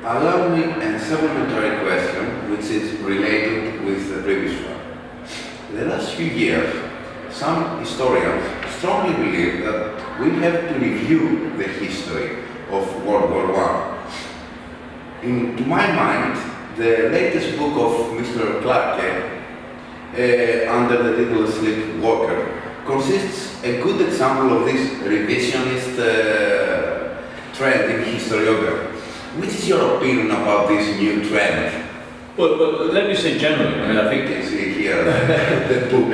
Allow me a supplementary question which is related with the previous one. In the last few years, some historians strongly believe that we have to review the history of World War I. To my mind, the latest book of Mr. Clarke, under the title Sleepwalker, consists a good example of this revisionist trend in historiography. Which is your opinion about this new trend? Well, let me say generally. I mean, I think it's here the book.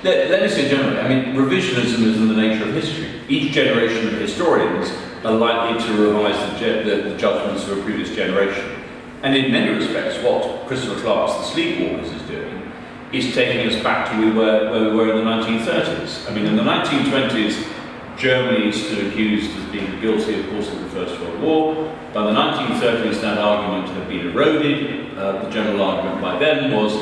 Let me say generally. I mean, revisionism is in the nature of history. Each generation of historians are likely to revise the judgments of a previous generation. And in many respects, what Christopher Clarke's The Sleepwalkers is doing is taking us back to where we were in the 1930s. I mean, in the 1920s, Germany stood accused of being guilty, of course, of the First World War. By the 1930s, that argument had been eroded. The general argument by then was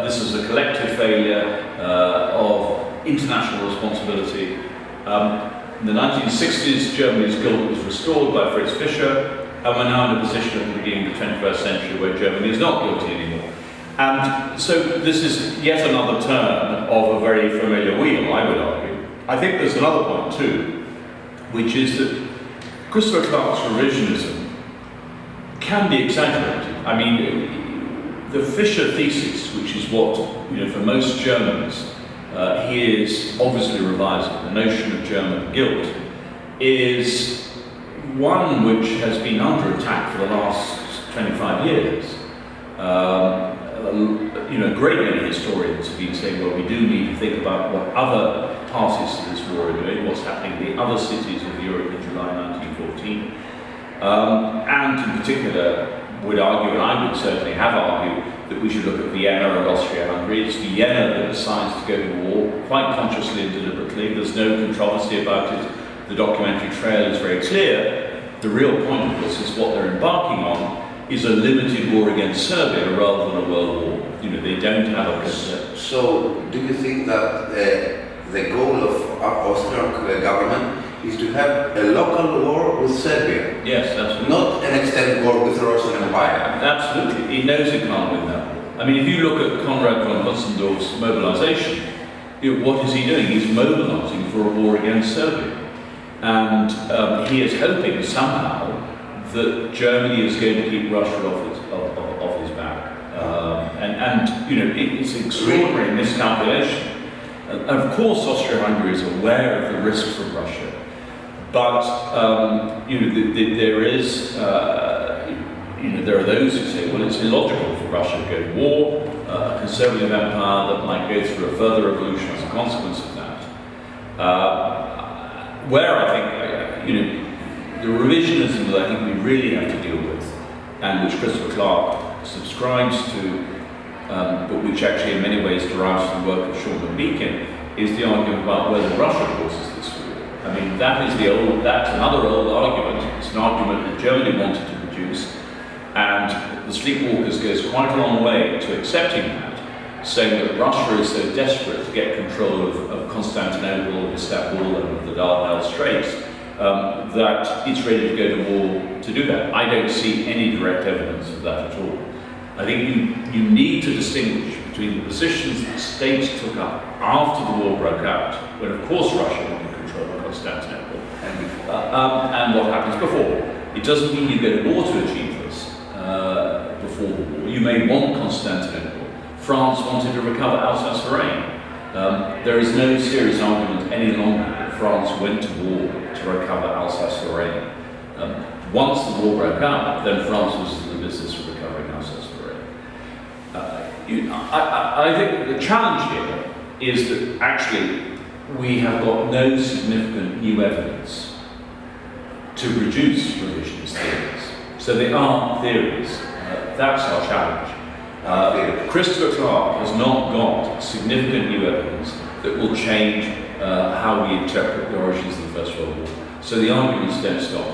this is a collective failure of international responsibility. In the 1960s, Germany's guilt was restored by Fritz Fischer, and we're now in a position at the beginning of the 21st century where Germany is not guilty anymore. And so this is yet another turn of a very familiar wheel, I would argue. I think there's another point too, which is that Christopher Clarke's revisionism can be exaggerated. I mean, the Fischer thesis, which is what, for most Germans, he is obviously revising, the notion of German guilt, is one which has been under attack for the last 25 years. A great many historians have been saying, well, we do need to think about what other parties to this war are doing, what's happening in the other cities of Europe in July 1914. And in particular, would argue, and I would certainly have argued, that we should look at Vienna and Austria-Hungary. It's Vienna that decides to go to war, quite consciously and deliberately. There's no controversy about it. The documentary trail is very clear. The real point, of course, is what they're embarking on is a limited war against Serbia rather than a world war. They don't have a concept. So, do you think that the goal of Austrian government is to have a local war with Serbia? Yes, absolutely. Not an extended war with the Russian Empire? Absolutely. He knows it can't win that war. I mean, if you look at Konrad von Hötzendorf's mobilization, what is he doing? He's mobilizing for a war against Serbia. And he is hoping somehow that Germany is going to keep Russia off his back. It's an extraordinary miscalculation. Of course, Austria-Hungary is aware of the risk from Russia, but there are those who say, well, it's illogical for Russia to go to war, a conservative empire that might go through a further revolution as a consequence of that. Where I think, the revisionism that I think we really have to deal with, and which Christopher Clarke subscribes to, but which actually in many ways derives from the work of Sean Beacon, is the argument about whether Russia causes this war. I mean, that's another old argument. It's an argument that Germany wanted to produce, and the Sleepwalkers goes quite a long way to accepting that, saying that Russia is so desperate to get control of Constantinople, Istanbul, and the Dardanelles Straits, that it's ready to go to war to do that. I don't see any direct evidence of that at all. I think you need to distinguish between the positions that states took up after the war broke out, when of course Russia wanted control of Constantinople, and what happens before. It doesn't mean you go to war to achieve this before the war. You may want Constantinople. France wanted to recover Alsace-Lorraine. There is no serious argument any longer that France went to war to recover Alsace-Lorraine. Once the war broke out, then France was in the business of recovering Alsace-Lorraine. I think the challenge here is that actually we have got no significant new evidence to reduce revisionist theories. So they are theories. That's our challenge. Christopher Clarke has not got significant new evidence that will change how we interpret the origins of the First World War. So the arguments don't stop.